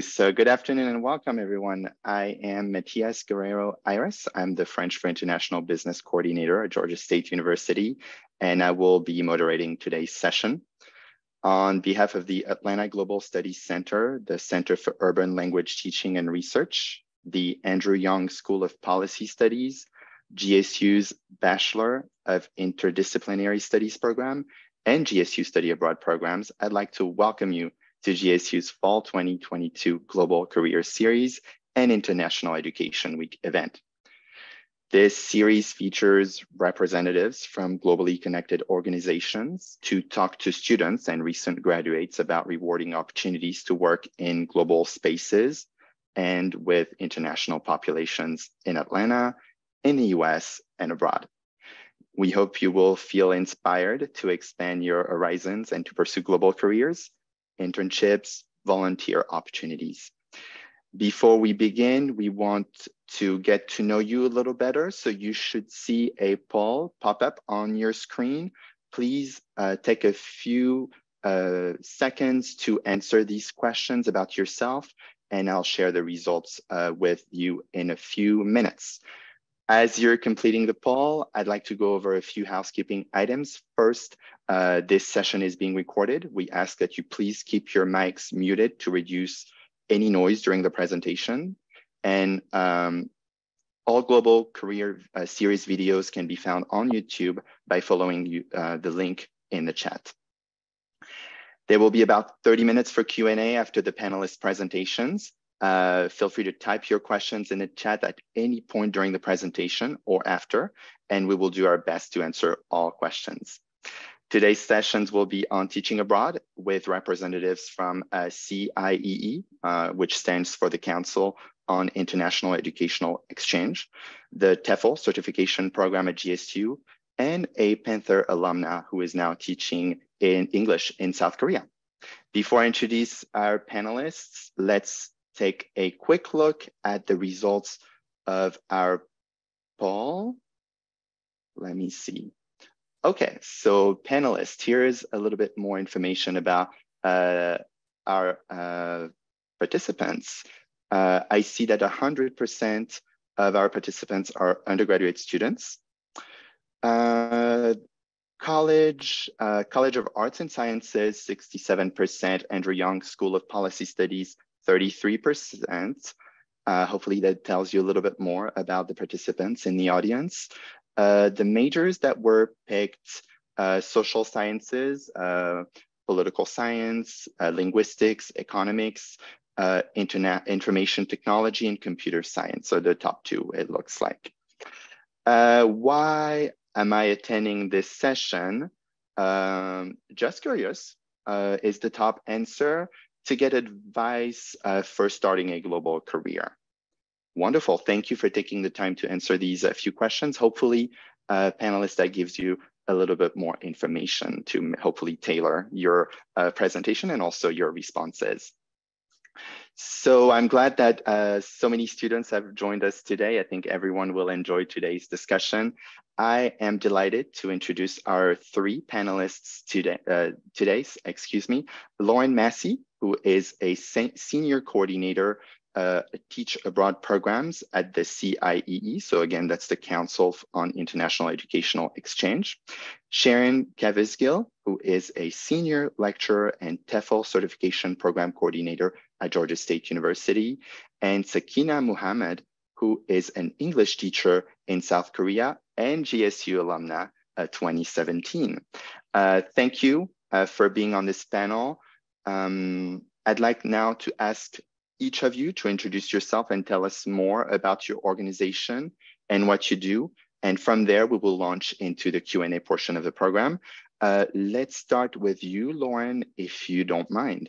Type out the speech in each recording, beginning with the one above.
you. So good afternoon and welcome, everyone. I am Mathias Guerreiro-Aires. I'm the French for International Business Coordinator at Georgia State University, and I will be moderating today's session. On behalf of the Atlanta Global Studies Center, the Center for Urban Language Teaching and Research, the Andrew Young School of Policy Studies, GSU's Bachelor of Interdisciplinary Studies program, and GSU Study Abroad programs, I'd like to welcome you to GSU's Fall 2022 Global Career Series and International Education Week event. This series features representatives from globally connected organizations to talk to students and recent graduates about rewarding opportunities to work in global spaces and with international populations in Atlanta, in the US, and abroad. We hope you will feel inspired to expand your horizons and to pursue global careers, internships, volunteer opportunities. Before we begin, we want to get to know you a little better. So you should see a poll pop up on your screen. Please take a few seconds to answer these questions about yourself, and I'll share the results with you in a few minutes. As you're completing the poll, I'd like to go over a few housekeeping items. First, this session is being recorded. We ask that you please keep your mics muted to reduce any noise during the presentation. And all Global Career Series videos can be found on YouTube by following the link in the chat. There will be about 30 minutes for Q&A after the panelists' presentations. Feel free to type your questions in the chat at any point during the presentation or after, and we will do our best to answer all questions. Today's sessions will be on teaching abroad with representatives from CIEE, which stands for the Council on International Educational Exchange, the TEFL certification program at GSU, and a Panther alumna who is now teaching in English in South Korea. Before I introduce our panelists, let's take a quick look at the results of our poll. Let me see. Okay, so panelists, here's a little bit more information about our participants. I see that 100% of our participants are undergraduate students. College of Arts and Sciences, 67%, Andrew Young School of Policy Studies, 33%. Hopefully that tells you a little bit more about the participants in the audience. The majors that were picked, social sciences, political science, linguistics, economics, information technology, and computer science. So the top two, it looks like. Why am I attending this session? Just curious is the top answer. To get advice for starting a global career. Wonderful, thank you for taking the time to answer these few questions. Hopefully, panelists, that gives you a little bit more information to hopefully tailor your presentation and also your responses. So I'm glad that so many students have joined us today. I think everyone will enjoy today's discussion. I am delighted to introduce our three panelists today. Lauren Massey, who is a senior coordinator teach abroad programs at the CIEE. So again, that's the Council on International Educational Exchange. Sharon Cavusgil, who is a senior lecturer and TEFL certification program coordinator at Georgia State University. And Sakinah Muhammad, who is an English teacher in South Korea and GSU alumna 2017. Thank you for being on this panel. I'd like now to ask each of you to introduce yourself and tell us more about your organization and what you do. And from there, we will launch into the Q&A portion of the program. Let's start with you, Lauren, if you don't mind.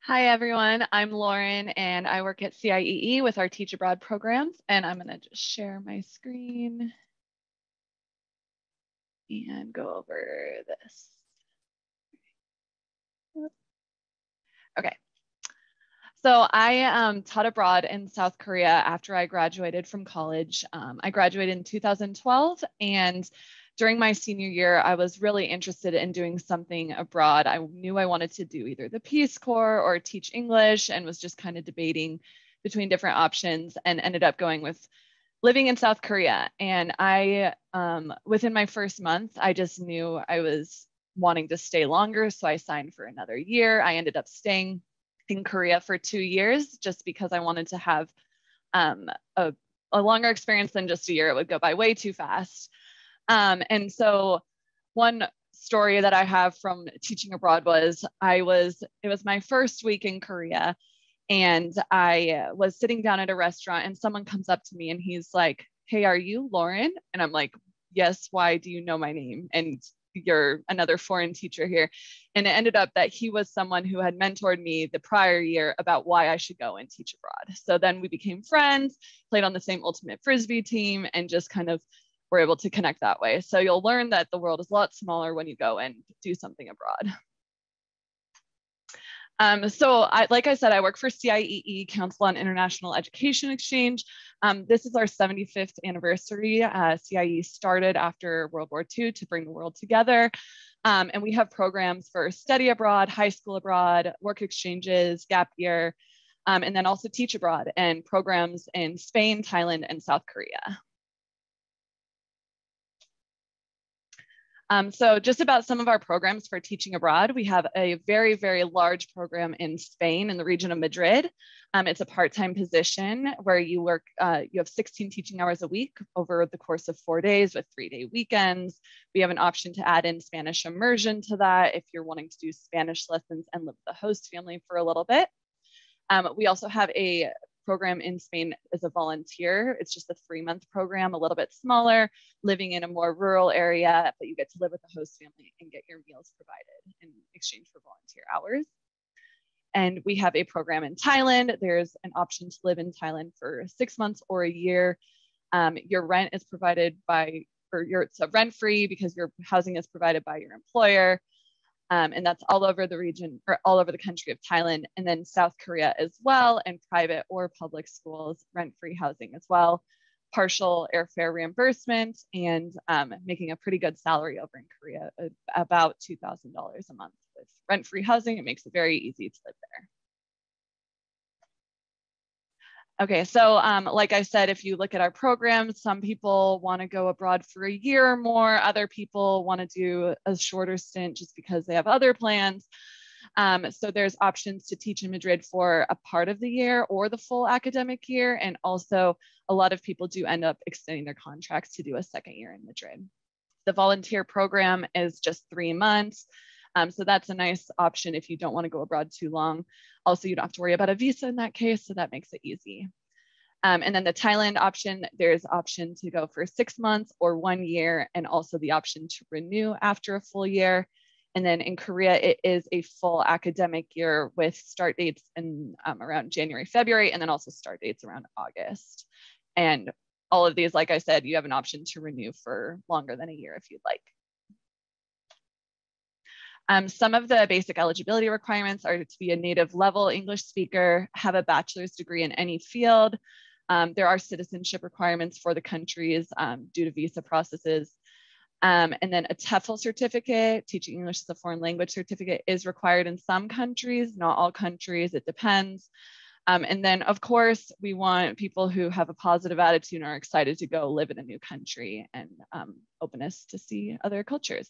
Hi, everyone. I'm Lauren, and I work at CIEE with our Teach Abroad programs. And I'm going to just share my screen and go over this. Okay. So I taught abroad in South Korea after I graduated from college. I graduated in 2012, and during my senior year, I was really interested in doing something abroad. I knew I wanted to do either the Peace Corps or teach English, and was just kind of debating between different options, and ended up going with living in South Korea. And I, within my first month, I just knew I was wanting to stay longer. So I signed for another year. I ended up staying in Korea for 2 years just because I wanted to have a longer experience than just a year. It would go by way too fast. And so one story that I have from teaching abroad was it was my first week in Korea, and I was sitting down at a restaurant, and someone comes up to me and he's like, "Hey, are you Lauren?" And I'm like, "Yes, why do you know my name? And you're another foreign teacher here." And it ended up that he was someone who had mentored me the prior year about why I should go and teach abroad. So then we became friends, played on the same ultimate frisbee team, and just kind of were able to connect that way. So you'll learn that the world is a lot smaller when you go and do something abroad. Like I said, I work for CIEE, Council on International Education Exchange. This is our 75th anniversary. CIEE started after World War II to bring the world together. And we have programs for study abroad, high school abroad, work exchanges, gap year, and then also teach abroad, and programs in Spain, Thailand, and South Korea. So just about some of our programs for teaching abroad, we have a very, very large program in Spain in the region of Madrid. It's a part-time position where you work, you have 16 teaching hours a week over the course of 4 days with 3-day weekends. We have an option to add in Spanish immersion to that if you're wanting to do Spanish lessons and live with the host family for a little bit. We also have a program in Spain as a volunteer. It's just a 3-month program, a little bit smaller, living in a more rural area, but you get to live with the host family and get your meals provided in exchange for volunteer hours. And we have a program in Thailand. There's an option to live in Thailand for 6 months or a year. Your rent is provided by, it's rent-free because your housing is provided by your employer. And that's all over the region, or all over the country of Thailand, and then South Korea as well, and private or public schools, rent-free housing as well, partial airfare reimbursement, and making a pretty good salary over in Korea, about $2,000 a month. With rent-free housing, it makes it very easy to live there. Okay, so like I said, if you look at our programs, some people want to go abroad for a year or more. Other people want to do a shorter stint just because they have other plans. So there's options to teach in Madrid for a part of the year or the full academic year. And also a lot of people do end up extending their contracts to do a second year in Madrid. The volunteer program is just 3 months. So that's a nice option if you don't want to go abroad too long. Also, you don't have to worry about a visa in that case, so that makes it easy. And then the Thailand option, there's option to go for 6 months or 1 year, and also the option to renew after a full year. And then in Korea, it is a full academic year with start dates in around January, February, and then also start dates around August. And all of these, like I said, you have an option to renew for longer than a year if you'd like. Some of the basic eligibility requirements are to be a native level English speaker, have a bachelor's degree in any field. There are citizenship requirements for the countries due to visa processes. And then a TEFL certificate, teaching English as a foreign language certificate, is required in some countries, not all countries, it depends. And then of course, we want people who have a positive attitude and are excited to go live in a new country, and openness to see other cultures.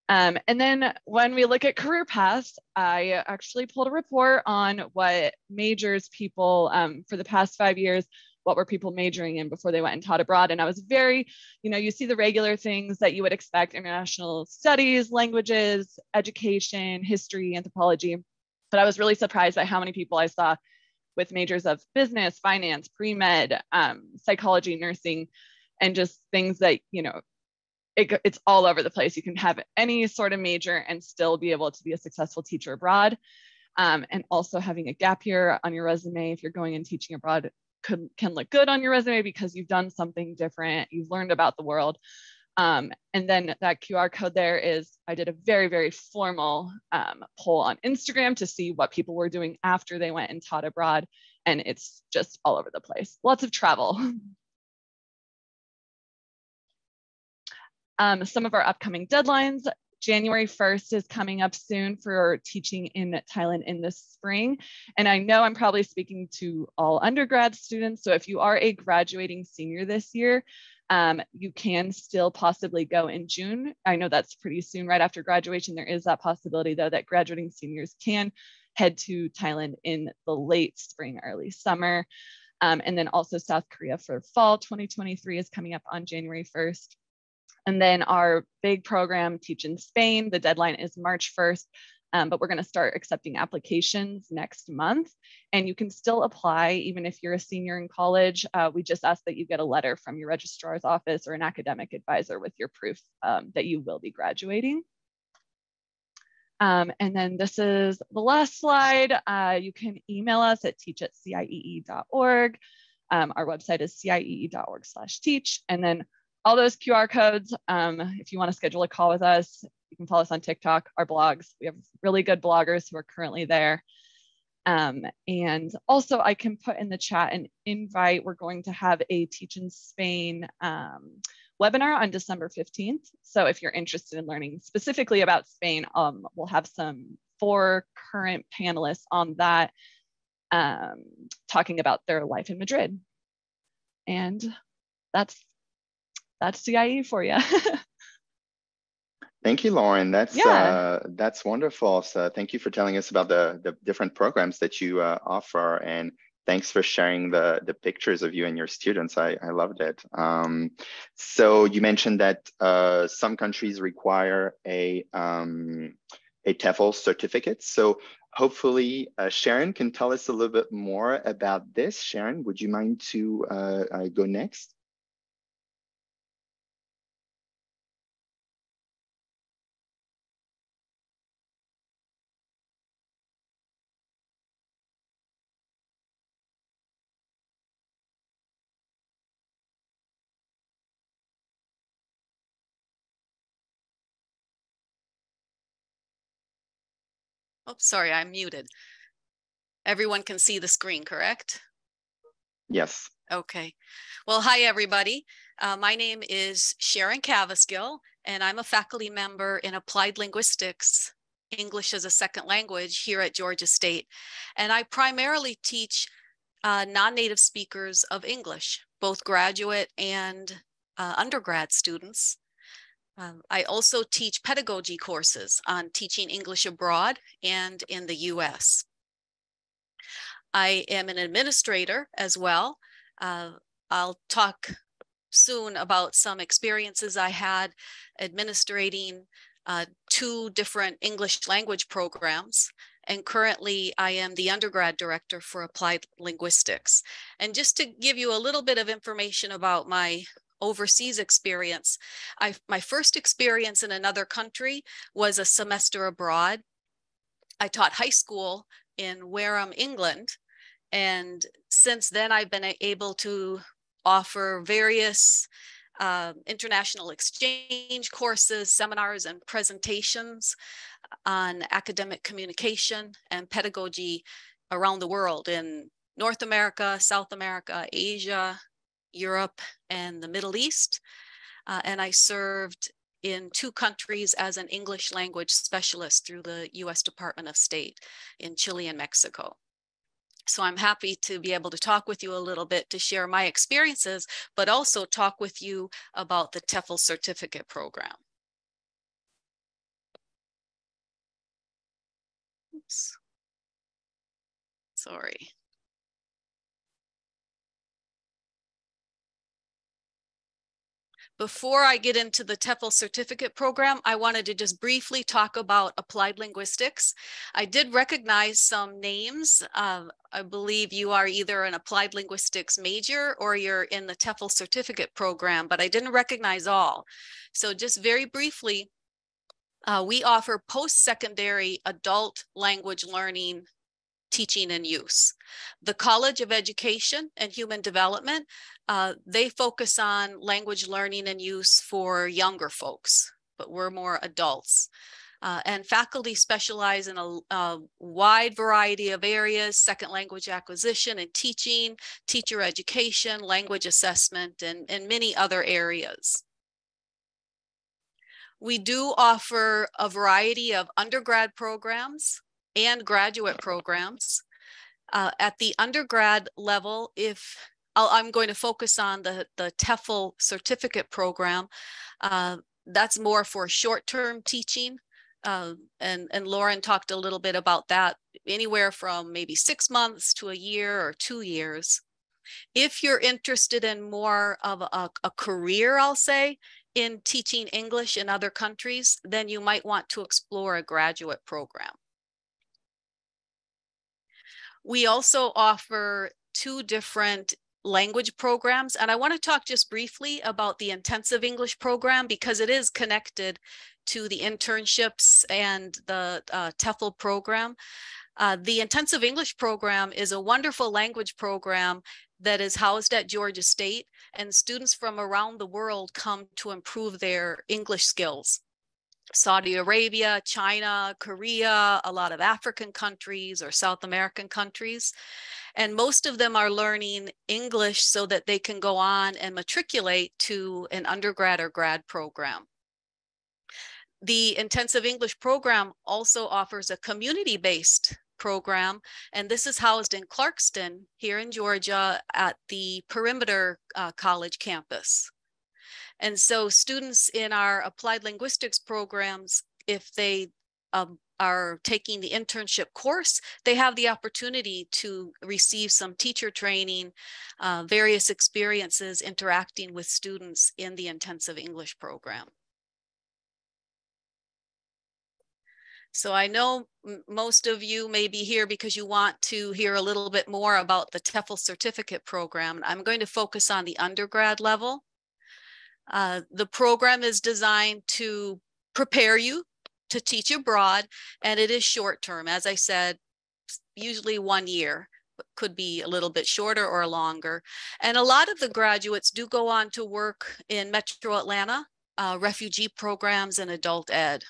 And then when we look at career paths, I actually pulled a report on what majors people for the past 5 years, what were people majoring in before they went and taught abroad. And I was very, you see the regular things that you would expect: international studies, languages, education, history, anthropology. But I was really surprised by how many people I saw with majors of business, finance, pre-med, psychology, nursing, and just things that, it's all over the place. You can have any sort of major and still be able to be a successful teacher abroad. And also having a gap year on your resume, if you're going and teaching abroad, can look good on your resume because you've done something different, you've learned about the world. And then that QR code there is, I did a very, very formal poll on Instagram to see what people were doing after they went and taught abroad. And it's just all over the place. Lots of travel. Some of our upcoming deadlines. January 1st is coming up soon for teaching in Thailand in the spring. And I know I'm probably speaking to all undergrad students. So if you are a graduating senior this year, you can still possibly go in June. I know that's pretty soon right after graduation. There is that possibility though that graduating seniors can head to Thailand in the late spring, early summer. And then also South Korea for fall 2023 is coming up on January 1st. And then our big program, Teach in Spain, the deadline is March 1st, but we're going to start accepting applications next month. And you can still apply even if you're a senior in college. We just ask that you get a letter from your registrar's office or an academic advisor with your proof that you will be graduating. And then this is the last slide. You can email us at teach@ciee.org. Our website is ciee.org/teach. And then all those QR codes, if you want to schedule a call with us, you can follow us on TikTok, our blogs. We have really good bloggers who are currently there. And also I can put in the chat an invite. We're going to have a Teach in Spain webinar on December 15th. So if you're interested in learning specifically about Spain, we'll have 4 current panelists on that talking about their life in Madrid. And that's CIEE for you. Thank you, Lauren. That's wonderful. So thank you for telling us about the different programs that you offer, and thanks for sharing the pictures of you and your students. I loved it. So you mentioned that some countries require a TEFL certificate. So hopefully Sharon can tell us a little bit more about this. Sharon, would you mind to go next? Oh, sorry, I'm muted. Everyone can see the screen, correct? Yes. Okay. Well, hi, everybody. My name is Sharon Cavusgil, and I'm a faculty member in Applied Linguistics, English as a Second Language here at Georgia State. And I primarily teach non-native speakers of English, both graduate and undergrad students. I also teach pedagogy courses on teaching English abroad and in the US. I am an administrator as well. I'll talk soon about some experiences I had administrating 2 different English language programs. And currently I am the undergrad director for Applied Linguistics. And just to give you a little bit of information about my overseas experience, my first experience in another country was a semester abroad. I taught high school in Wareham, England. And since then, I've been able to offer various international exchange courses, seminars, and presentations on academic communication and pedagogy around the world in North America, South America, Asia, Europe, and the Middle East. And I served in 2 countries as an English language specialist through the US Department of State in Chile and Mexico. So I'm happy to be able to talk with you a little bit to share my experiences, but also talk with you about the TEFL certificate program. Oops. Sorry. Before I get into the TEFL certificate program, I wanted to just briefly talk about applied linguistics. I did recognize some names. I believe you are either an applied linguistics major or you're in the TEFL certificate program, but I didn't recognize all. So just very briefly, we offer post-secondary adult language learning, teaching, and use. The College of Education and Human Development, they focus on language learning and use for younger folks, but we're more adults. And faculty specialize in a wide variety of areas: second language acquisition and teaching, teacher education, language assessment, and many other areas. We do offer a variety of undergrad programs and graduate programs. At the undergrad level, I'm going to focus on the TEFL certificate program. That's more for short-term teaching. And Lauren talked a little bit about that, anywhere from maybe 6 months to a year or 2 years. If you're interested in more of a career, I'll say, in teaching English in other countries, then you might want to explore a graduate program. We also offer 2 different language programs, and I want to talk just briefly about the intensive English program because it is connected to the internships and the TEFL program. The intensive English program is a wonderful language program that is housed at Georgia State, and students from around the world come to improve their English skills. Saudi Arabia, China, Korea, a lot of African countries or South American countries. And most of them are learning English so that they can go on and matriculate to an undergrad or grad program. The intensive English program also offers a community-based program, and this is housed in Clarkston here in Georgia at the Perimeter College campus. And so students in our applied linguistics programs, if they are taking the internship course, they have the opportunity to receive some teacher training, various experiences interacting with students in the intensive English program. So I know most of you may be here because you want to hear a little bit more about the TEFL certificate program. I'm going to focus on the undergrad level. The program is designed to prepare you to teach abroad, and it is short term. As I said, usually 1 year, but could be a little bit shorter or longer. And a lot of the graduates do go on to work in Metro Atlanta, refugee programs and adult ed.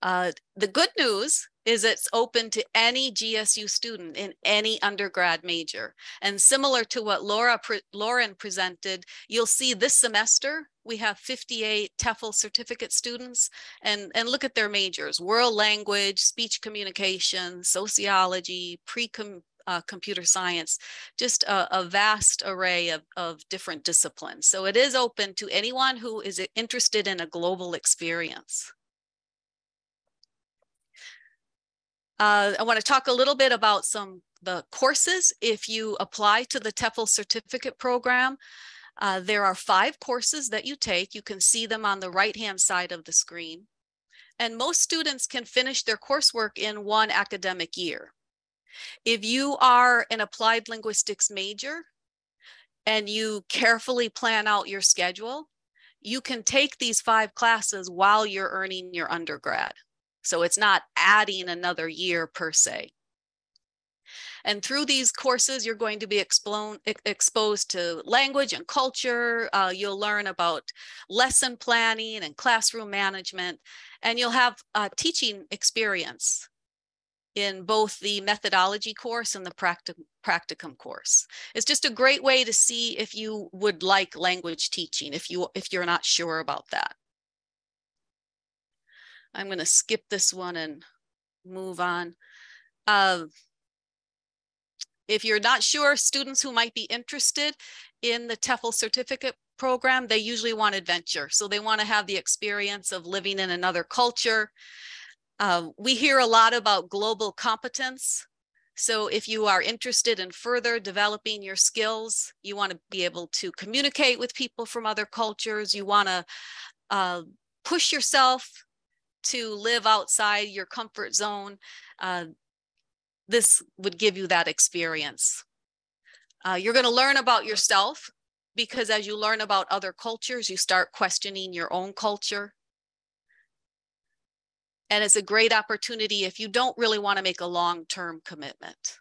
The good news is it's open to any GSU student in any undergrad major. And similar to what Lauren presented, you'll see this semester, we have 58 TEFL certificate students, and look at their majors: world language, speech communication, sociology, computer science, just a vast array of different disciplines. So it is open to anyone who is interested in a global experience. I want to talk a little bit about the courses. If you apply to the TEFL certificate program, there are 5 courses that you take. You can see them on the right-hand side of the screen. And most students can finish their coursework in 1 academic year. If you are an applied linguistics major and you carefully plan out your schedule, you can take these 5 classes while you're earning your undergrad. So it's not adding another year per se. And through these courses, you're going to be exposed to language and culture. You'll learn about lesson planning and classroom management, and you'll have teaching experience in both the methodology course and the practicum course. It's just a great way to see if you would like language teaching, if you're not sure about that. I'm going to skip this one and move on. If you're not sure, students who might be interested in the TEFL certificate program, they usually want adventure. So they want to have the experience of living in another culture. We hear a lot about global competence. So if you are interested in further developing your skills, you want to be able to communicate with people from other cultures. You want to push yourself to live outside your comfort zone. This would give you that experience. You're going to learn about yourself, because as you learn about other cultures, you start questioning your own culture. And it's a great opportunity if you don't really want to make a long-term commitment.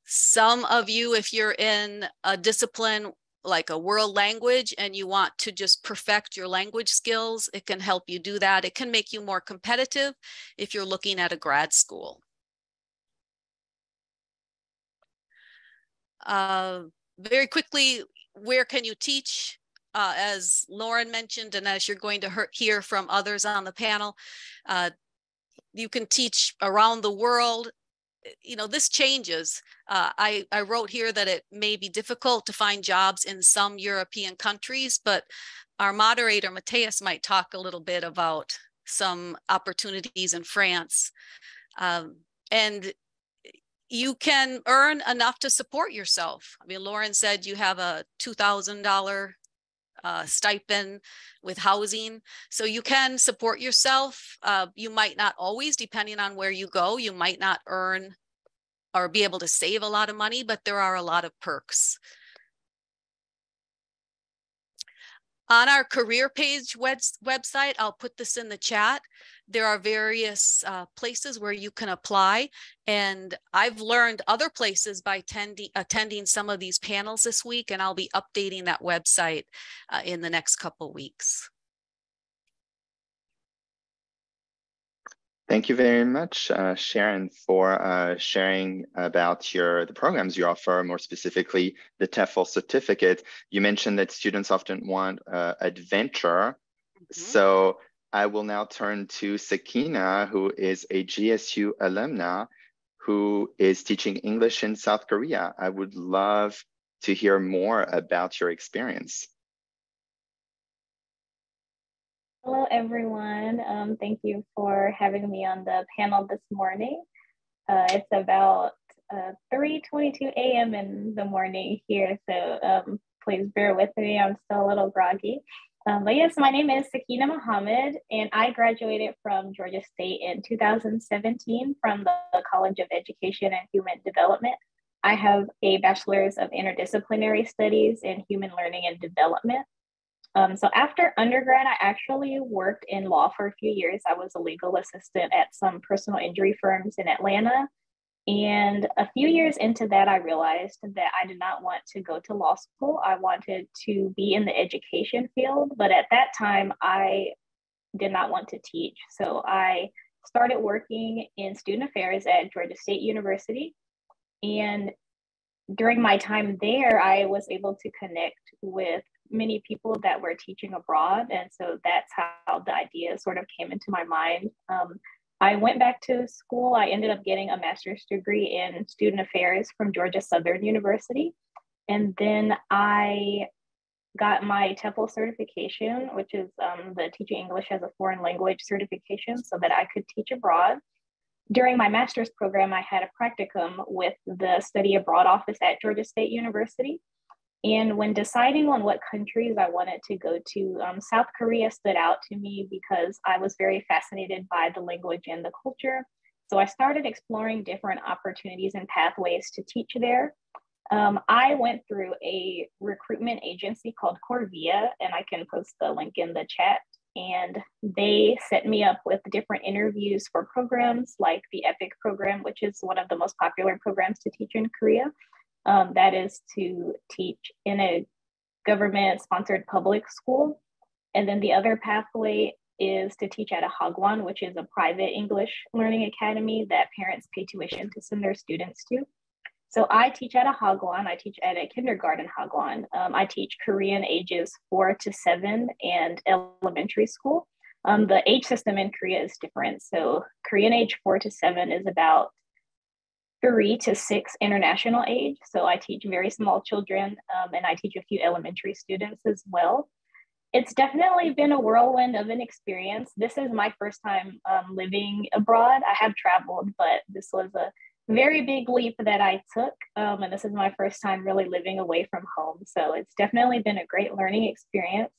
Some of you, if you're in a discipline like a world language and you want to just perfect your language skills, it can help you do that. It can make you more competitive if you're looking at a grad school. very quickly, where can you teach? As Lauren mentioned, and as you're going to hear from others on the panel, you can teach around the world. You know, this changes. I wrote here that it may be difficult to find jobs in some European countries, but our moderator, Mathias, might talk a little bit about some opportunities in France. And you can earn enough to support yourself. I mean, Lauren said you have a $2,000 stipend with housing. So you can support yourself. You might not always, depending on where you go, you might not earn or be able to save a lot of money, but there are a lot of perks. On our career page website, I'll put this in the chat. There are various places where you can apply. And I've learned other places by attending some of these panels this week, and I'll be updating that website in the next couple weeks. Thank you very much, Sharon, for sharing about the programs you offer, more specifically the TEFL certificate. You mentioned that students often want adventure. So I will now turn to Sakinah, who is a GSU alumna who is teaching English in South Korea. I would love to hear more about your experience. Hello, everyone. Thank you for having me on the panel this morning. It's about 3:22 a.m. in the morning here, so please bear with me. I'm still a little groggy. But yes, my name is Sakinah Muhammad, and I graduated from Georgia State in 2017 from the College of Education and Human Development. I have a Bachelor's of Interdisciplinary Studies in Human Learning and Development. So after undergrad, I actually worked in law for a few years. I was a legal assistant at some personal injury firms in Atlanta. And a few years into that, I realized that I did not want to go to law school. I wanted to be in the education field. But at that time, I did not want to teach. So I started working in student affairs at Georgia State University. And during my time there, I was able to connect with many people that were teaching abroad. And so that's how the idea sort of came into my mind. I went back to school. I ended up getting a master's degree in student affairs from Georgia Southern University. And then I got my TEFL certification, which is the Teaching English as a Foreign Language certification, so that I could teach abroad. During my master's program, I had a practicum with the Study Abroad office at Georgia State University. And when deciding on what countries I wanted to go to, South Korea stood out to me because I was very fascinated by the language and the culture. So I started exploring different opportunities and pathways to teach there. I went through a recruitment agency called Corvia, and I can post the link in the chat. And they set me up with different interviews for programs like the EPIC program, which is one of the most popular programs to teach in Korea. That is to teach in a government-sponsored public school. And then the other pathway is to teach at a Hagwon, which is a private English learning academy that parents pay tuition to send their students to. So I teach at a Hagwon. I teach at a kindergarten Hagwon. I teach Korean ages 4 to 7 and elementary school. The age system in Korea is different. So Korean age 4 to 7 is about 3 to 6 international age. So I teach very small children, and I teach a few elementary students as well. It's definitely been a whirlwind of an experience. This is my first time living abroad. I have traveled, but this was a very big leap that I took. And this is my first time really living away from home. So it's definitely been a great learning experience.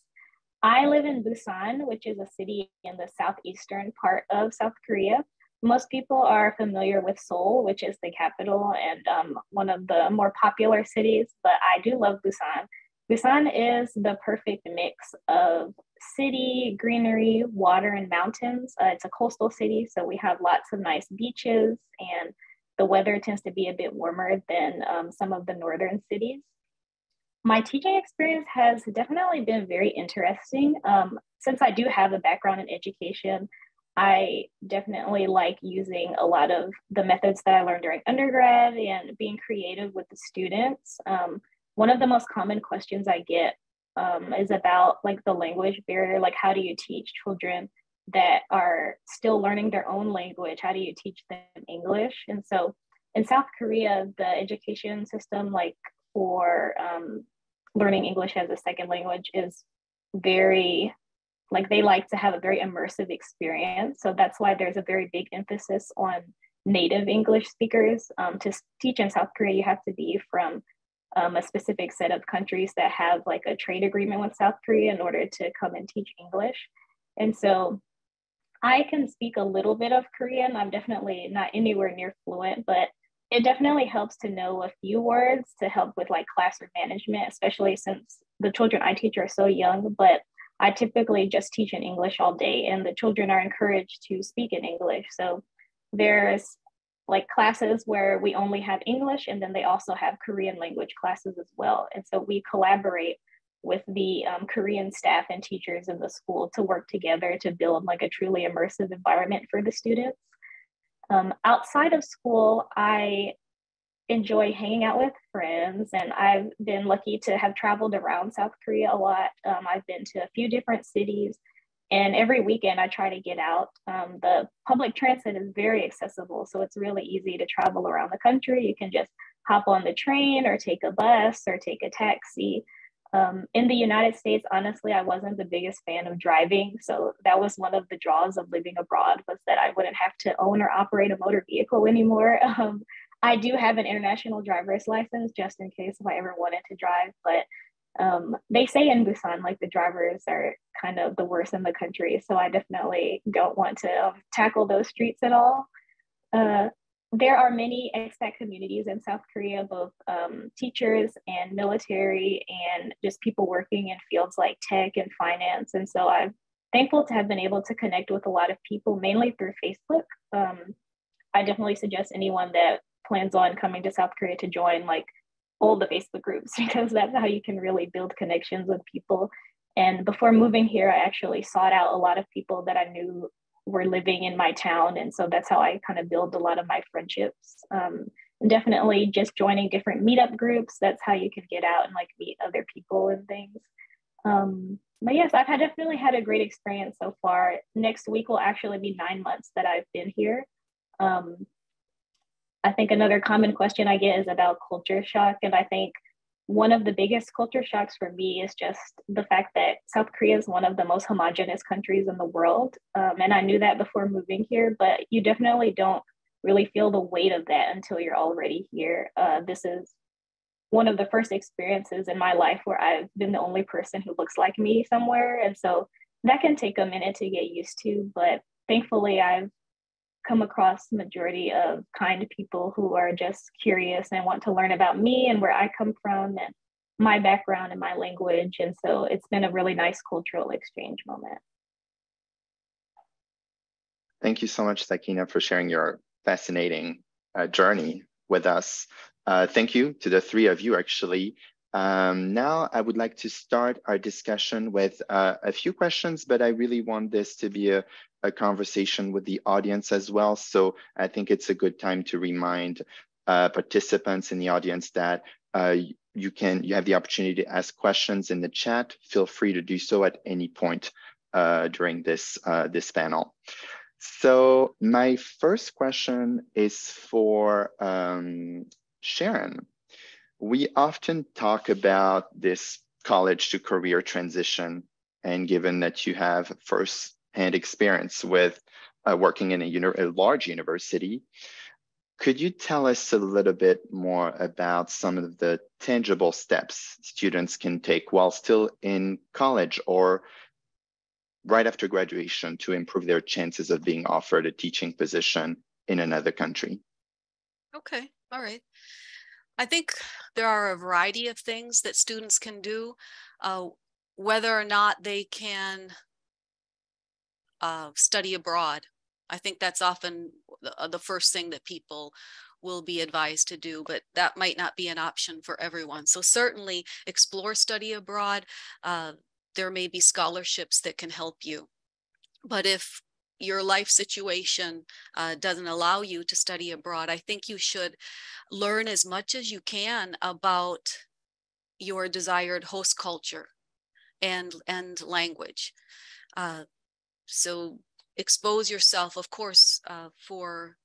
I live in Busan, which is a city in the southeastern part of South Korea. Most people are familiar with Seoul, which is the capital and one of the more popular cities, but I do love Busan. Busan is the perfect mix of city, greenery, water, and mountains. It's a coastal city, so we have lots of nice beaches, and the weather tends to be a bit warmer than some of the northern cities. My teaching experience has definitely been very interesting. Since I do have a background in education, I definitely like using a lot of the methods that I learned during undergrad and being creative with the students. one of the most common questions I get is about like the language barrier. Like, how do you teach children that are still learning their own language? How do you teach them English? And so in South Korea, the education system, like for learning English as a second language, is very, like, they like to have a very immersive experience. So that's why there's a very big emphasis on native English speakers. To teach in South Korea, you have to be from a specific set of countries that have like a trade agreement with South Korea in order to come and teach English. And so I can speak a little bit of Korean. I'm definitely not anywhere near fluent, but it definitely helps to know a few words to help with like classroom management, especially since the children I teach are so young. But I typically just teach in English all day, and the children are encouraged to speak in English. So there's like classes where we only have English, and then they also have Korean language classes as well. And so we collaborate with the Korean staff and teachers in the school to work together to build like a truly immersive environment for the students. Outside of school, I enjoy hanging out with friends, and I've been lucky to have traveled around South Korea a lot. I've been to a few different cities, and every weekend I try to get out. The public transit is very accessible, so it's really easy to travel around the country. You can just hop on the train or take a bus or take a taxi. In the United States, honestly, I wasn't the biggest fan of driving. So that was one of the draws of living abroad, was that I wouldn't have to own or operate a motor vehicle anymore. I do have an international driver's license just in case if I ever wanted to drive, but they say in Busan, like the drivers are kind of the worst in the country. So I definitely don't want to tackle those streets at all. There are many expat communities in South Korea, both teachers and military and just people working in fields like tech and finance. And so I'm thankful to have been able to connect with a lot of people, mainly through Facebook. I definitely suggest anyone that plans on coming to South Korea to join like all the Facebook groups, because that's how you can really build connections with people. And before moving here, I actually sought out a lot of people that I knew were living in my town. And so that's how I kind of build a lot of my friendships. And definitely just joining different meetup groups. That's how you can get out and like meet other people and things. But yes, I've definitely had a great experience so far. Next week will actually be 9 months that I've been here. I think another common question I get is about culture shock. And I think one of the biggest culture shocks for me is just the fact that South Korea is one of the most homogenous countries in the world. And I knew that before moving here, but you definitely don't really feel the weight of that until you're already here. This is one of the first experiences in my life where I've been the only person who looks like me somewhere. And so that can take a minute to get used to, but thankfully I've come across the majority of kind people who are just curious and want to learn about me and where I come from and my background and my language. And so it's been a really nice cultural exchange moment. Thank you so much, Sakinah, for sharing your fascinating journey with us. Thank you to the three of you, actually. Now, I would like to start our discussion with a few questions, but I really want this to be a conversation with the audience as well. So I think it's a good time to remind participants in the audience that you have the opportunity to ask questions in the chat. Feel free to do so at any point during this panel. So my first question is for Sharon. We often talk about this college to career transition, and given that you have first-hand experience with working in a large university, could you tell us a little bit more about some of the tangible steps students can take while still in college or right after graduation to improve their chances of being offered a teaching position in another country? Okay, all right. I think there are a variety of things that students can do, whether or not they can study abroad. I think that's often the first thing that people will be advised to do, but that might not be an option for everyone. So certainly explore study abroad. There may be scholarships that can help you. But if your life situation doesn't allow you to study abroad, I think you should learn as much as you can about your desired host culture and language. So expose yourself, of course, for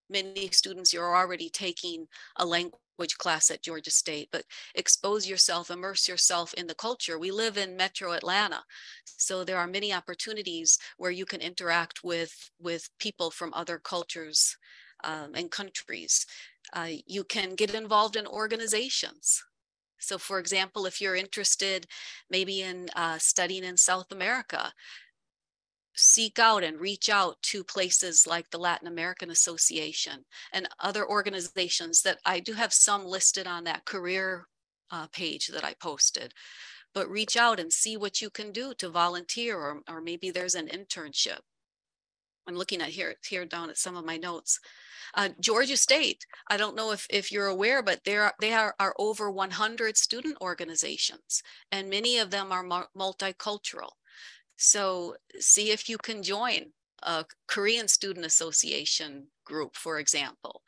many students, you're already taking a language class at Georgia State, but expose yourself, immerse yourself in the culture. We live in Metro Atlanta, so there are many opportunities where you can interact with people from other cultures and countries. You can get involved in organizations. So for example, if you're interested maybe in studying in South America, seek out and reach out to places like the Latin American Association and other organizations that I do have some listed on that career page that I posted. But reach out and see what you can do to volunteer, or maybe there's an internship. I'm looking at here down at some of my notes. Georgia State, I don't know if you're aware, but they are over 100 student organizations, and many of them are multicultural. So see if you can join a Korean Student Association group, for example.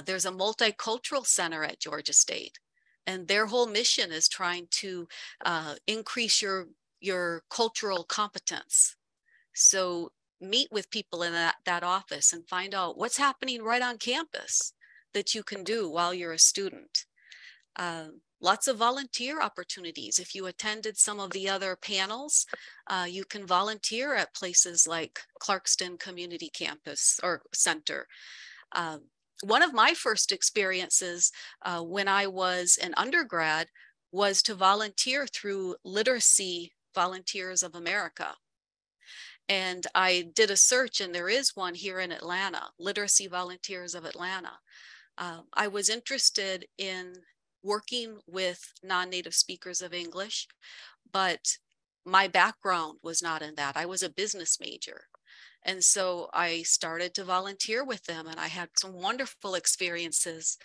There's a multicultural center at Georgia State, and their whole mission is trying to increase your cultural competence. So meet with people in that office and find out what's happening right on campus that you can do while you're a student. Lots of volunteer opportunities. If you attended some of the other panels, you can volunteer at places like Clarkston Community Campus or Center. One of my first experiences when I was an undergrad was to volunteer through Literacy Volunteers of America. And I did a search, and there is one here in Atlanta, Literacy Volunteers of Atlanta. I was interested in working with non-native speakers of English, but my background was not in that. I was a business major. And so I started to volunteer with them, and I had some wonderful experiences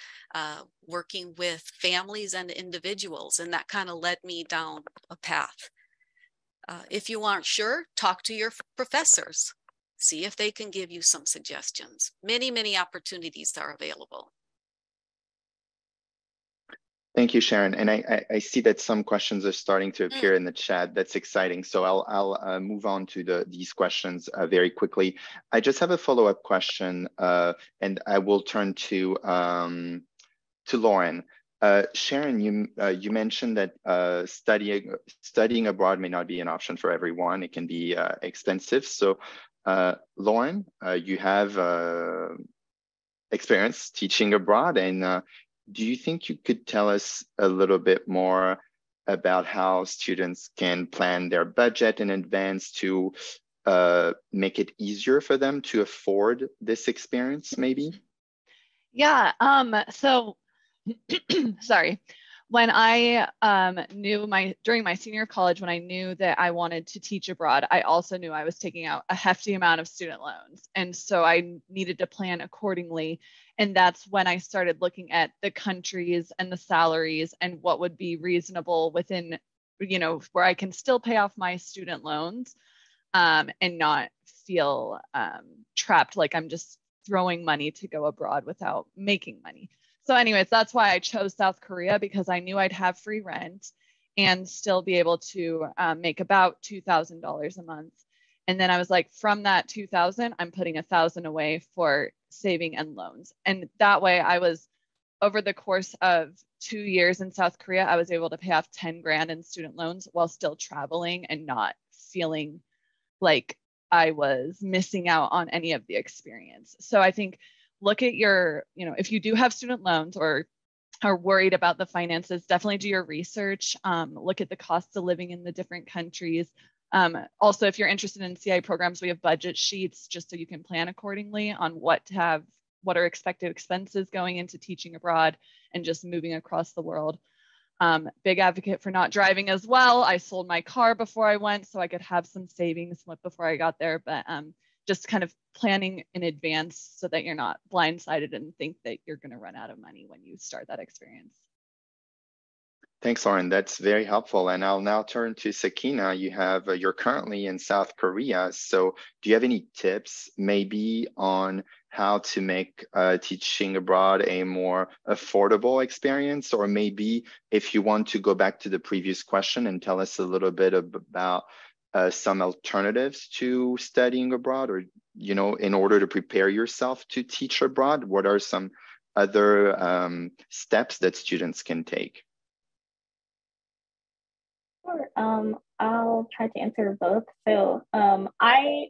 working with families and individuals, and that kind of led me down a path. If you aren't sure, talk to your professors. See if they can give you some suggestions. Many, many opportunities are available. Thank you, Sharon. And I see that some questions are starting to appear in the chat. That's exciting. So I'll move on to these questions very quickly. I just have a follow-up question, and I will turn to Lauren. Sharon, you mentioned that studying abroad may not be an option for everyone. It can be expensive. So Lauren, you have experience teaching abroad, and do you think you could tell us a little bit more about how students can plan their budget in advance to make it easier for them to afford this experience, maybe? Yeah, so, sorry. When I knew during my senior college, when I knew that I wanted to teach abroad, I also knew I was taking out a hefty amount of student loans. And so I needed to plan accordingly. And that's when I started looking at the countries and the salaries and what would be reasonable within, where I can still pay off my student loans and not feel trapped like I'm just throwing money to go abroad without making money. So anyways, that's why I chose South Korea, because I knew I'd have free rent and still be able to make about $2,000 a month. And then I was like, from that 2,000, I'm putting 1,000 away for saving and loans. And that way I was, over the course of 2 years in South Korea, I was able to pay off 10 grand in student loans while still traveling and not feeling like I was missing out on any of the experience. So I think look at your, if you do have student loans or are worried about the finances, definitely do your research. Look at the costs of living in the different countries. Also, if you're interested in CIEE programs, we have budget sheets just so you can plan accordingly on what are expected expenses going into teaching abroad and just moving across the world. Big advocate for not driving as well. I sold my car before I went so I could have some savings before I got there, but just kind of planning in advance so that you're not blindsided and think that you're going to run out of money when you start that experience. Thanks, Lauren. That's very helpful. And I'll now turn to Sakinah. You're currently in South Korea. So do you have any tips maybe on how to make teaching abroad a more affordable experience? Or maybe if you want to go back to the previous question and tell us a little bit about some alternatives to studying abroad, or, you know, in order to prepare yourself to teach abroad, what are some other steps that students can take? Sure. I'll try to answer both. So I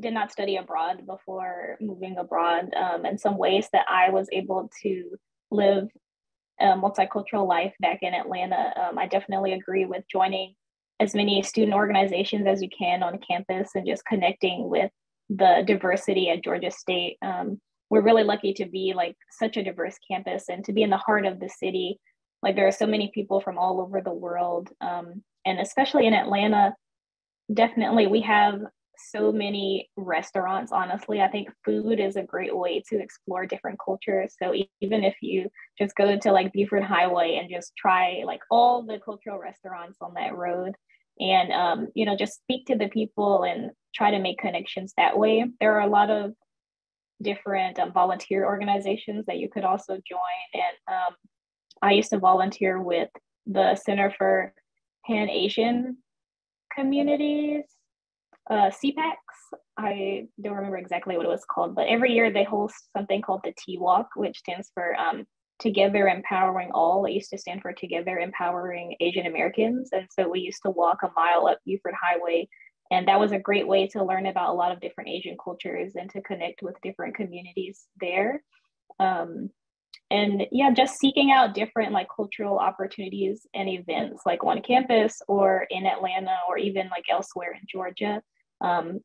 did not study abroad before moving abroad. And some ways that I was able to live a multicultural life back in Atlanta, I definitely agree with joining as many student organizations as you can on campus and just connecting with the diversity at Georgia State. We're really lucky to be like such a diverse campus and to be in the heart of the city. Like there are so many people from all over the world. And especially in Atlanta, definitely we have so many restaurants. Honestly, I think food is a great way to explore different cultures. So even if you just go to like Buford Highway and just try like all the cultural restaurants on that road and, you know, just speak to the people and try to make connections that way. There are a lot of different volunteer organizations that you could also join. And I used to volunteer with the Center for Pan-Asian Communities, CPACs. I don't remember exactly what it was called, but every year they host something called the T-Walk, which stands for Together Empowering All. It used to stand for Together Empowering Asian Americans. And so we used to walk a mile up Buford Highway. And that was a great way to learn about a lot of different Asian cultures and to connect with different communities there. And yeah, just seeking out different like cultural opportunities and events like on campus or in Atlanta or even like elsewhere in Georgia.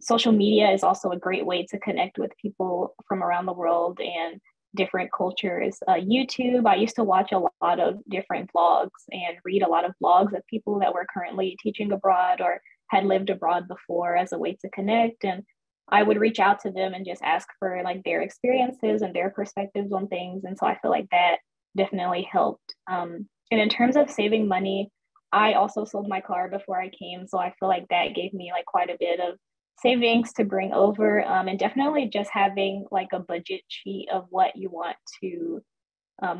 Social media is also a great way to connect with people from around the world and different cultures. YouTube, I used to watch a lot of different vlogs and read a lot of blogs of people that were currently teaching abroad or had lived abroad before as a way to connect. And I would reach out to them and just ask for like their experiences and their perspectives on things. And so I feel like that definitely helped. And in terms of saving money, I also sold my car before I came. So I feel like that gave me like quite a bit of savings to bring over, and definitely just having like a budget sheet of what you want to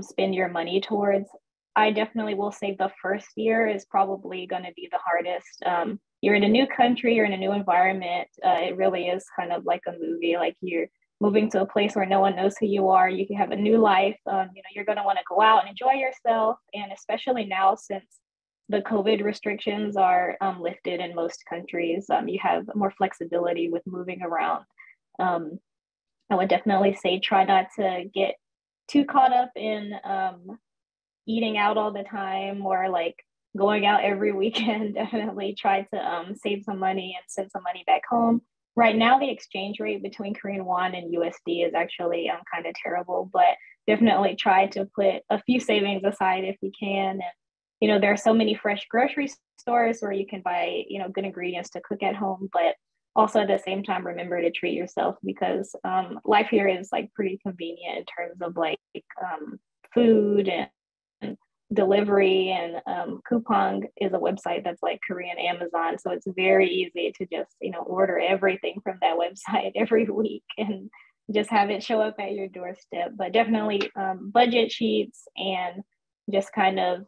spend your money towards. I definitely will say the first year is probably going to be the hardest. You're in a new country, you're in a new environment. It really is kind of like a movie. Like you're moving to a place where no one knows who you are. You can have a new life. You know, you're going to want to go out and enjoy yourself. And especially now, since the COVID restrictions are lifted in most countries, you have more flexibility with moving around. I would definitely say try not to get too caught up in eating out all the time or like going out every weekend. Definitely try to save some money and send some money back home. Right now, the exchange rate between Korean won and USD is actually kind of terrible, but definitely try to put a few savings aside if you can. And, you know, there are so many fresh grocery stores where you can buy, you know, good ingredients to cook at home, but also at the same time, remember to treat yourself because life here is like pretty convenient in terms of like food and delivery, and Coupang is a website that's like Korean Amazon, so it's very easy to just, you know, order everything from that website every week and just have it show up at your doorstep. But definitely budget sheets and just kind of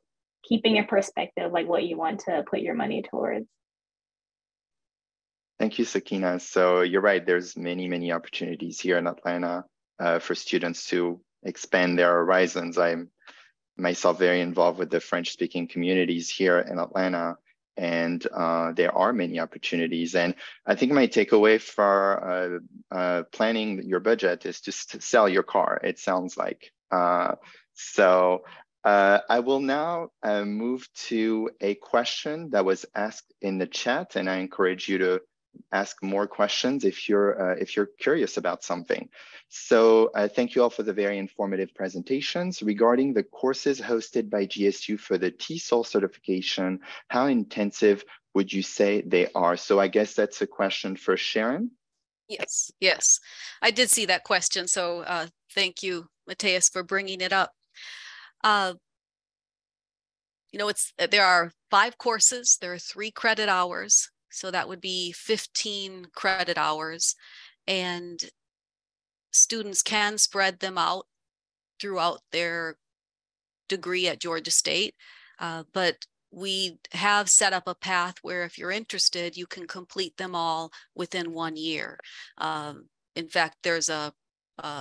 keeping in perspective like what you want to put your money towards. Thank you, Sakinah. So you're right, there's many opportunities here in Atlanta for students to expand their horizons. I'm myself very involved with the French-speaking communities here in Atlanta, and there are many opportunities. And I think my takeaway for planning your budget is to sell your car, it sounds like. So I will now move to a question that was asked in the chat, and I encourage you to ask more questions if you're curious about something. So thank you all for the very informative presentations. Regarding the courses hosted by GSU for the TESOL certification, how intensive would you say they are? So I guess that's a question for Sharon. Yes, I did see that question. So thank you, Mathias, for bringing it up. you know, there are 5 courses, there are 3 credit hours. So that would be 15 credit hours, and students can spread them out throughout their degree at Georgia State. But we have set up a path where if you're interested, you can complete them all within 1 year. In fact, there's a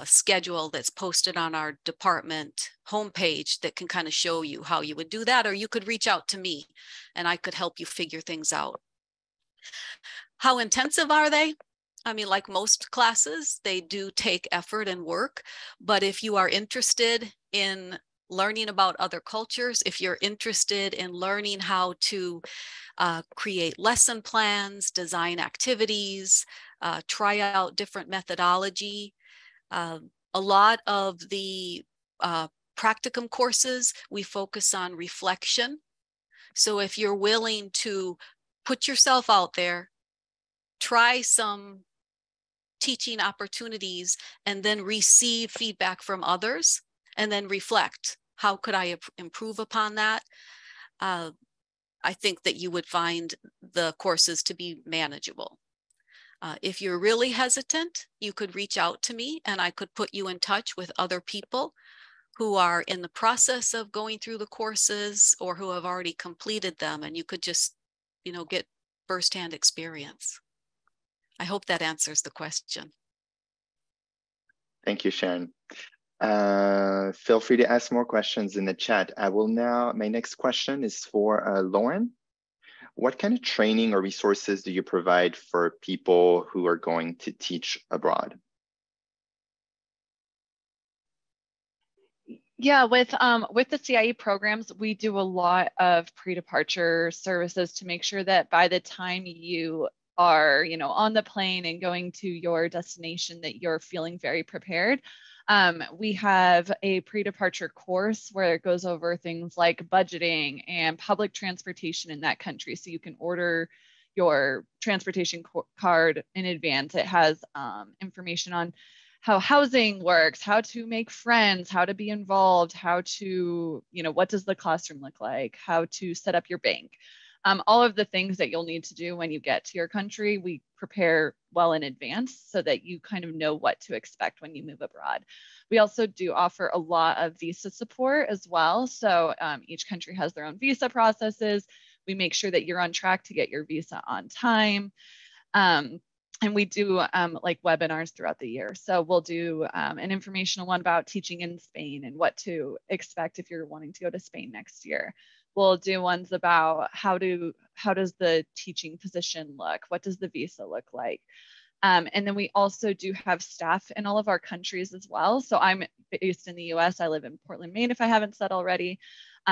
schedule that's posted on our department homepage that can kind of show you how you would do that, or you could reach out to me and I could help you figure things out. How intensive are they? I mean, like most classes, they do take effort and work, but if you are interested in learning about other cultures, if you're interested in learning how to create lesson plans, design activities, try out different methodology, a lot of the practicum courses, we focus on reflection. So if you're willing to put yourself out there, try some teaching opportunities, and then receive feedback from others, and then reflect, how could I improve upon that? I think that you would find the courses to be manageable. If you're really hesitant, you could reach out to me and I could put you in touch with other people who are in the process of going through the courses or who have already completed them, and you could just, you know, get firsthand experience. I hope that answers the question. Thank you, Sharon. Feel free to ask more questions in the chat. My next question is for Lauren. What kind of training or resources do you provide for people who are going to teach abroad? Yeah, with the CIEE programs, we do a lot of pre-departure services to make sure that by the time you are, you know, on the plane and going to your destination, that you're feeling very prepared. We have a pre-departure course where it goes over things like budgeting and public transportation in that country. So you can order your transportation card in advance. It has information on how housing works, how to make friends, how to be involved, how to, you know, what does the classroom look like, how to set up your bank. All of the things that you'll need to do when you get to your country, we prepare well in advance so that you kind of know what to expect when you move abroad. We also do offer a lot of visa support as well. So each country has their own visa processes. We make sure that you're on track to get your visa on time. And we do like webinars throughout the year. So we'll do an informational one about teaching in Spain and what to expect if you're wanting to go to Spain next year. We'll do ones about how does the teaching position look? What does the visa look like? And then we also do have staff in all of our countries as well. So I'm based in the US. I live in Portland, Maine, if I haven't said already.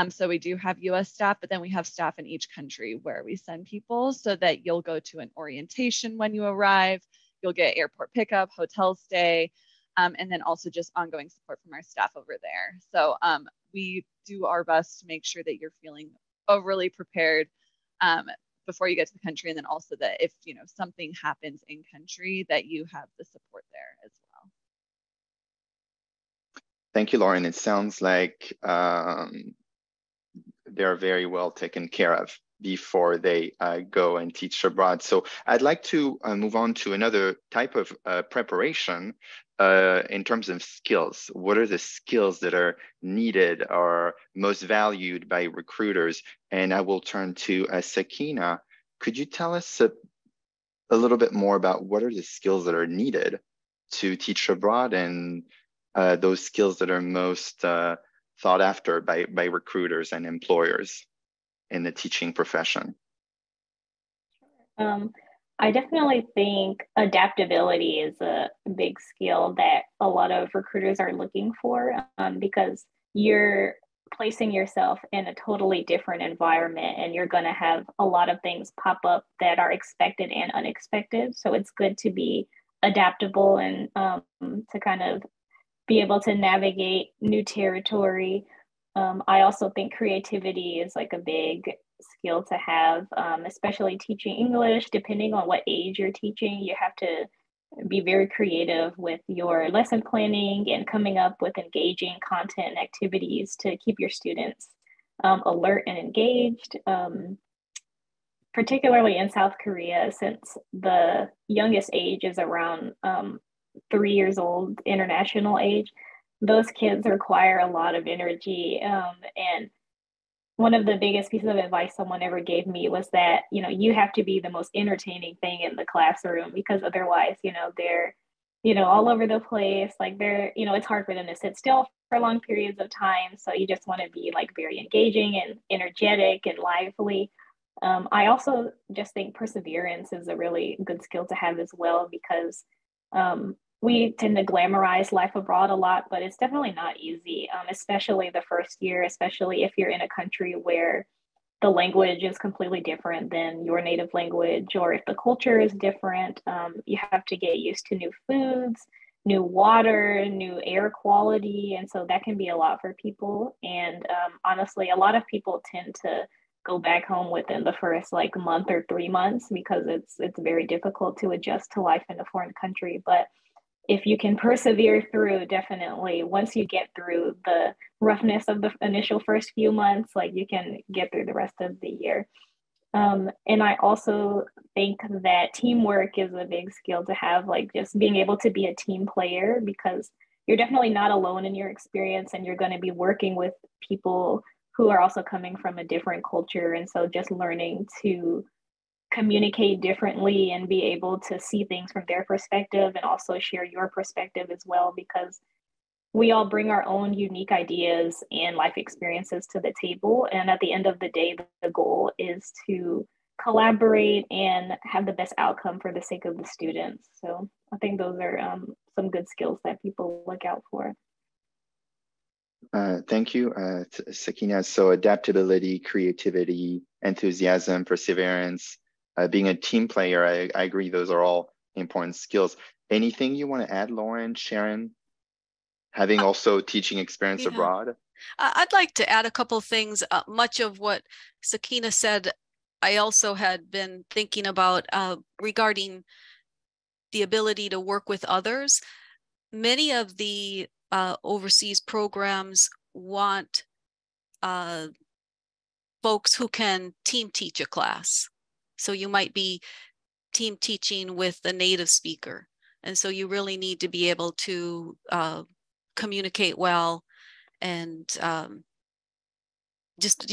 So we do have US staff, but then we have staff in each country where we send people so that you'll go to an orientation when you arrive. You'll get airport pickup, hotel stay, and then also just ongoing support from our staff over there. So we do our best to make sure that you're feeling overly prepared before you get to the country, and then also that if, you know, something happens in country, that you have the support there as well. Thank you, Lauren. It sounds like they're very well taken care of before they go and teach abroad. So I'd like to move on to another type of preparation in terms of skills. What are the skills that are needed or most valued by recruiters? And I will turn to Sakinah. Could you tell us a little bit more about what are the skills that are needed to teach abroad, and those skills that are most thought after by recruiters and employers in the teaching profession? I definitely think adaptability is a big skill that a lot of recruiters are looking for, because you're placing yourself in a totally different environment and you're going to have a lot of things pop up that are expected and unexpected. So it's good to be adaptable and to kind of be able to navigate new territory. I also think creativity is like a big skill to have, especially teaching English. Depending on what age you're teaching, you have to be very creative with your lesson planning and coming up with engaging content and activities to keep your students alert and engaged, particularly in South Korea, since the youngest age is around 3 years old, international age. Those kids require a lot of energy. And one of the biggest pieces of advice someone ever gave me was that, you have to be the most entertaining thing in the classroom, because otherwise, they're, all over the place. Like they're, it's hard for them to sit still for long periods of time. So you just want to be like very engaging and energetic and lively. I also just think perseverance is a really good skill to have as well, because we tend to glamorize life abroad a lot, but it's definitely not easy, especially the first year, especially if you're in a country where the language is completely different than your native language, or if the culture is different. You have to get used to new foods, new water, new air quality. And so that can be a lot for people. And honestly, a lot of people tend to go back home within the first like month or 3 months, because it's very difficult to adjust to life in a foreign country. But if you can persevere through, definitely once you get through the roughness of the initial first few months, like you can get through the rest of the year. And I also think that teamwork is a big skill to have, like just being able to be a team player, because you're definitely not alone in your experience, and you're going to be working with people who are also coming from a different culture. And so just learning to communicate differently and be able to see things from their perspective and also share your perspective as well, because we all bring our own unique ideas and life experiences to the table. And at the end of the day, the goal is to collaborate and have the best outcome for the sake of the students. So I think those are some good skills that people look out for. Thank you, Sakinah. So adaptability, creativity, enthusiasm, perseverance, being a team player, I agree, those are all important skills. Anything you want to add, Lauren, Sharon, having also teaching experience abroad? I'd like to add a couple of things. Much of what Sakinah said, I also had been thinking about regarding the ability to work with others. Many of the overseas programs want folks who can team teach a class. So you might be team teaching with a native speaker. And so you really need to be able to communicate well and just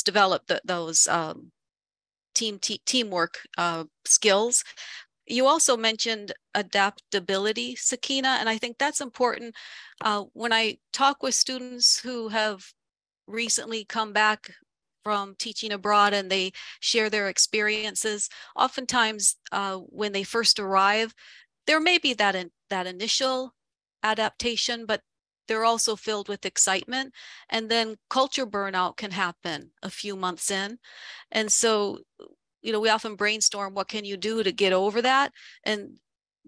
develop those teamwork skills. You also mentioned adaptability, Sakinah, and I think that's important. When I talk with students who have recently come back from teaching abroad and they share their experiences, oftentimes when they first arrive, there may be that initial adaptation, but they're also filled with excitement. And then culture burnout can happen a few months in. And so, we often brainstorm, what can you do to get over that? And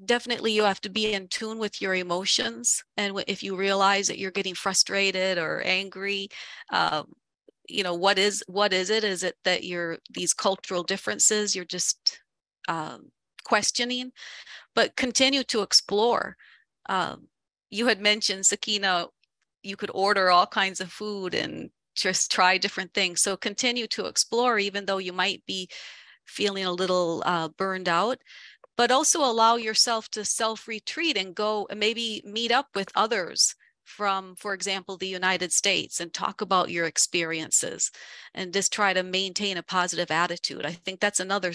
definitely you have to be in tune with your emotions. And if you realize that you're getting frustrated or angry, what is it? Is it that these cultural differences you're just questioning? But continue to explore. You had mentioned, Sakinah, you could order all kinds of food and just try different things. So continue to explore, even though you might be feeling a little burned out, but also allow yourself to self-retreat and go and maybe meet up with others from, for example, the United States, and talk about your experiences and just try to maintain a positive attitude. I think that's another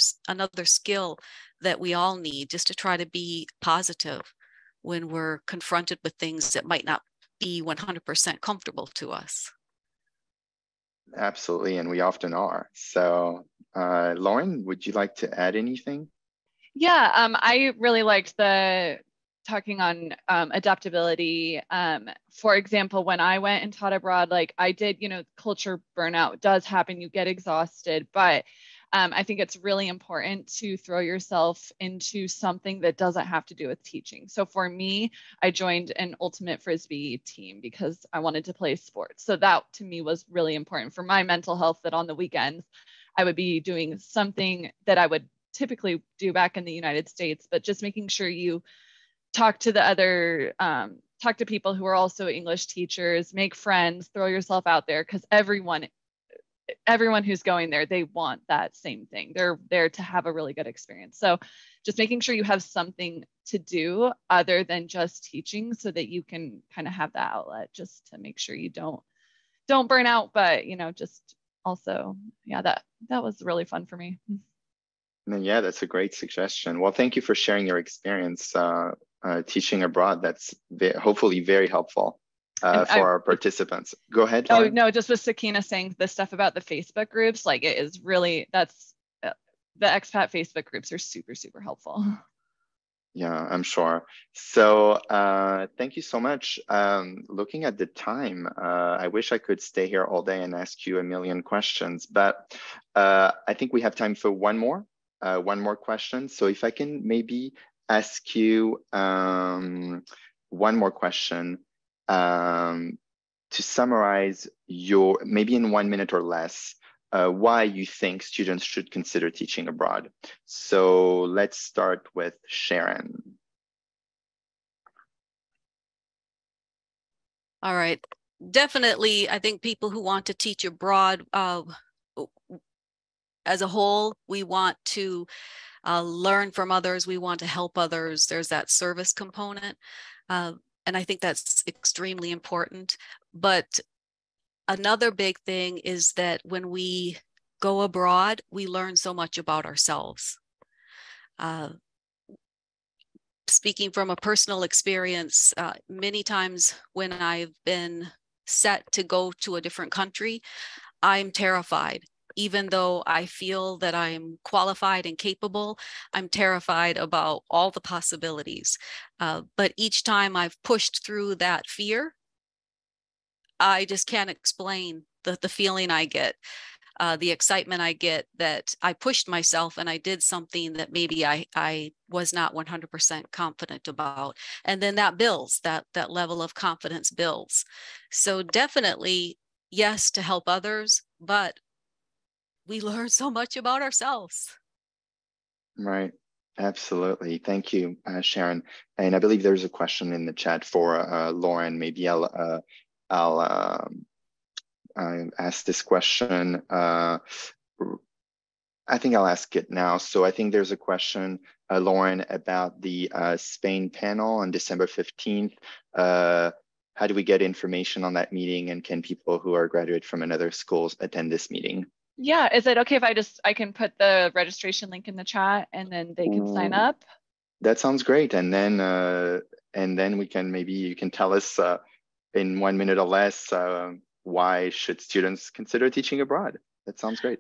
skill that we all need, just to try to be positive when we're confronted with things that might not be 100% comfortable to us. Absolutely, and we often are. So Lauren, would you like to add anything? Yeah, I really liked the talking on adaptability. For example, when I went and taught abroad, like I did, culture burnout does happen, you get exhausted, but I think it's really important to throw yourself into something that doesn't have to do with teaching. So for me, I joined an ultimate Frisbee team because I wanted to play sports. So that to me was really important for my mental health, that on the weekends I would be doing something that I would typically do back in the United States, but just making sure you talk to the other, talk to people who are also English teachers, make friends, throw yourself out there, because everyone everyone who's going there, they want that same thing. They're there to have a really good experience. So just making sure you have something to do other than just teaching so that you can kind of have that outlet, just to make sure you don't burn out, but just also, yeah, that was really fun for me. Yeah, that's a great suggestion. Well, thank you for sharing your experience teaching abroad. That's hopefully very helpful for our participants. Go ahead, Lauren. Oh, no, just with Sakinah saying the stuff about the Facebook groups, like it is really, that's the expat Facebook groups are super, super helpful. Yeah, I'm sure. So thank you so much. Looking at the time, I wish I could stay here all day and ask you a million questions, but I think we have time for one more question. So if I can maybe ask you one more question to summarize maybe in 1 minute or less, why you think students should consider teaching abroad. So let's start with Sharon. All right. Definitely, I think people who want to teach abroad, as a whole, we want to learn from others. We want to help others. There's that service component. And I think that's extremely important. But another big thing is that when we go abroad, we learn so much about ourselves. Speaking from a personal experience, many times when I've been set to go to a different country, I'm terrified. Even though I feel that I'm qualified and capable, I'm terrified about all the possibilities. But each time I've pushed through that fear, I just can't explain the feeling I get, the excitement I get that I pushed myself and I did something that maybe I was not 100% confident about. And then that builds, that level of confidence builds. So definitely, yes, to help others, but we learn so much about ourselves. Right. Absolutely. Thank you, Sharon. And I believe there's a question in the chat for Lauren. Maybe I'll ask this question. I think I'll ask it now. So I think there's a question, Lauren, about the Spain panel on December 15th. How do we get information on that meeting, and can people who are graduate from another schools attend this meeting? Yeah, is it okay if I can put the registration link in the chat and then they can sign up? That sounds great. And then we can, maybe you can tell us in 1 minute or less, why should students consider teaching abroad? That sounds great.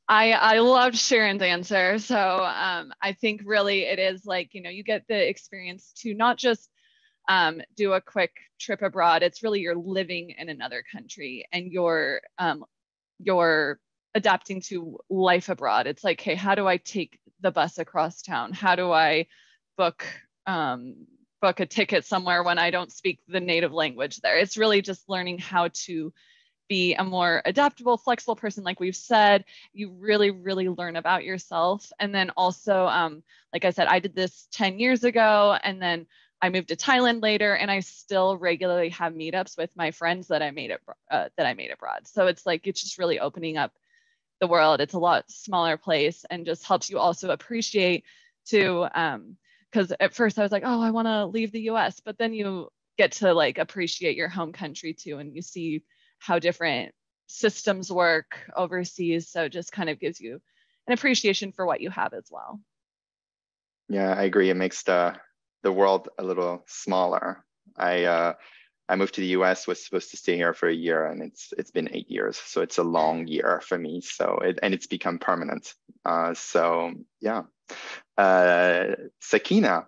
I loved Sharon's answer. So I think really it is like, you get the experience to not just do a quick trip abroad. It's really you're living in another country and you're adapting to life abroad. It's like, hey, how do I take the bus across town? How do I book a ticket somewhere when I don't speak the native language there? It's really just learning how to be a more adaptable, flexible person. Like we've said, you really, really learn about yourself. And then also, like I said, I did this 10 years ago, and then I moved to Thailand later, and I still regularly have meetups with my friends that I made abroad. So it's like, it's just really opening up the world. It's a lot smaller place and just helps you also appreciate to, because at first I was like, oh, I want to leave the US, but then you get to like appreciate your home country too, and you see how different systems work overseas. So it just kind of gives you an appreciation for what you have as well. Yeah, I agree. It makes the world a little smaller. I moved to the US, was supposed to stay here for a year, and it's been 8 years. So it's a long year for me. So it's become permanent. So yeah. Sakinah,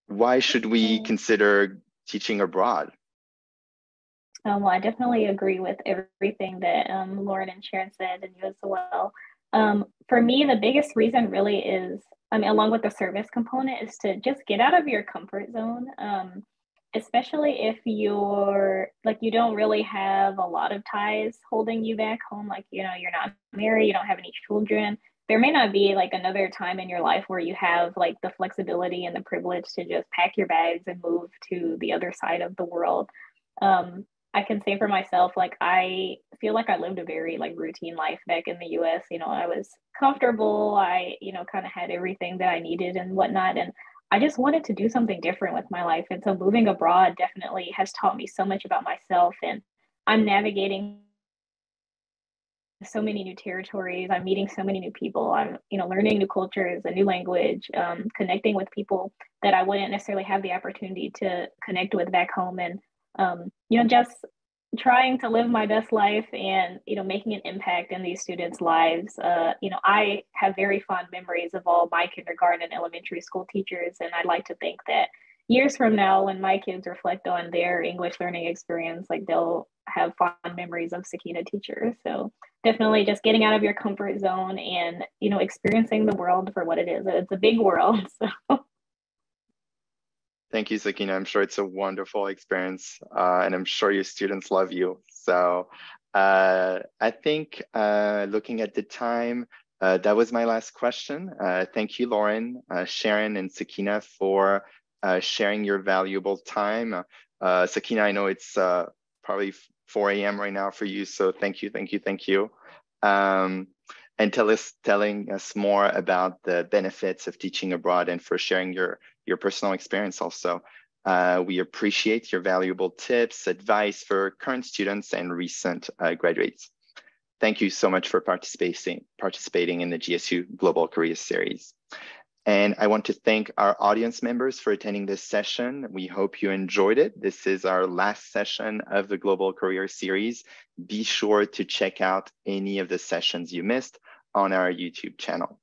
why should we consider teaching abroad? Well, I definitely agree with everything that Lauren and Sharon said, and you as well. For me, the biggest reason really is, along with the service component, is to just get out of your comfort zone. Especially if you're like, you don't really have a lot of ties holding you back home. Like, you're not married, you don't have any children. There may not be like another time in your life where you have like the flexibility and the privilege to just pack your bags and move to the other side of the world. I can say for myself, like, I feel like I lived a very like routine life back in the US. You know, I was comfortable. I, you know, kind of had everything that I needed and whatnot. And I just wanted to do something different with my life. And so moving abroad definitely has taught me so much about myself. And I'm navigating so many new territories. I'm meeting so many new people. I'm, you know, learning new cultures, a new language, connecting with people that I wouldn't necessarily have the opportunity to connect with back home. And, you know, just trying to live my best life and, you know, making an impact in these students' lives. You know, I have very fond memories of all my kindergarten and elementary school teachers. And I'd like to think that years from now, when my kids reflect on their English learning experience, like they'll have fond memories of Sakinah teachers. So definitely just getting out of your comfort zone and, you know, experiencing the world for what it is. It's a big world. So. Thank you, Sakinah. I'm sure it's a wonderful experience, and I'm sure your students love you. So I think looking at the time, that was my last question. Thank you, Lauren, Sharon, and Sakinah for sharing your valuable time. Sakinah, I know it's probably 4 a.m. right now for you, so thank you, thank you, thank you. And telling us more about the benefits of teaching abroad and for sharing your personal experience also. We appreciate your valuable tips, advice for current students and recent graduates. Thank you so much for participating in the GSU Global Career Series. And I want to thank our audience members for attending this session. We hope you enjoyed it. This is our last session of the Global Career Series. Be sure to check out any of the sessions you missed on our YouTube channel.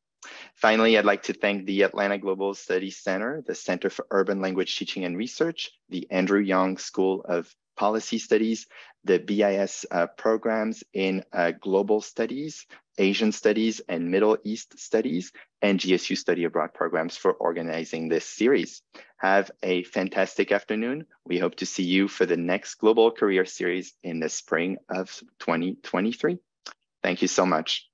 Finally, I'd like to thank the Atlanta Global Studies Center, the Center for Urban Language Teaching and Research, the Andrew Young School of Policy Studies, the BIS programs in Global Studies, Asian Studies, and Middle East Studies, and GSU Study Abroad programs for organizing this series. Have a fantastic afternoon. We hope to see you for the next Global Career Series in the spring of 2023. Thank you so much.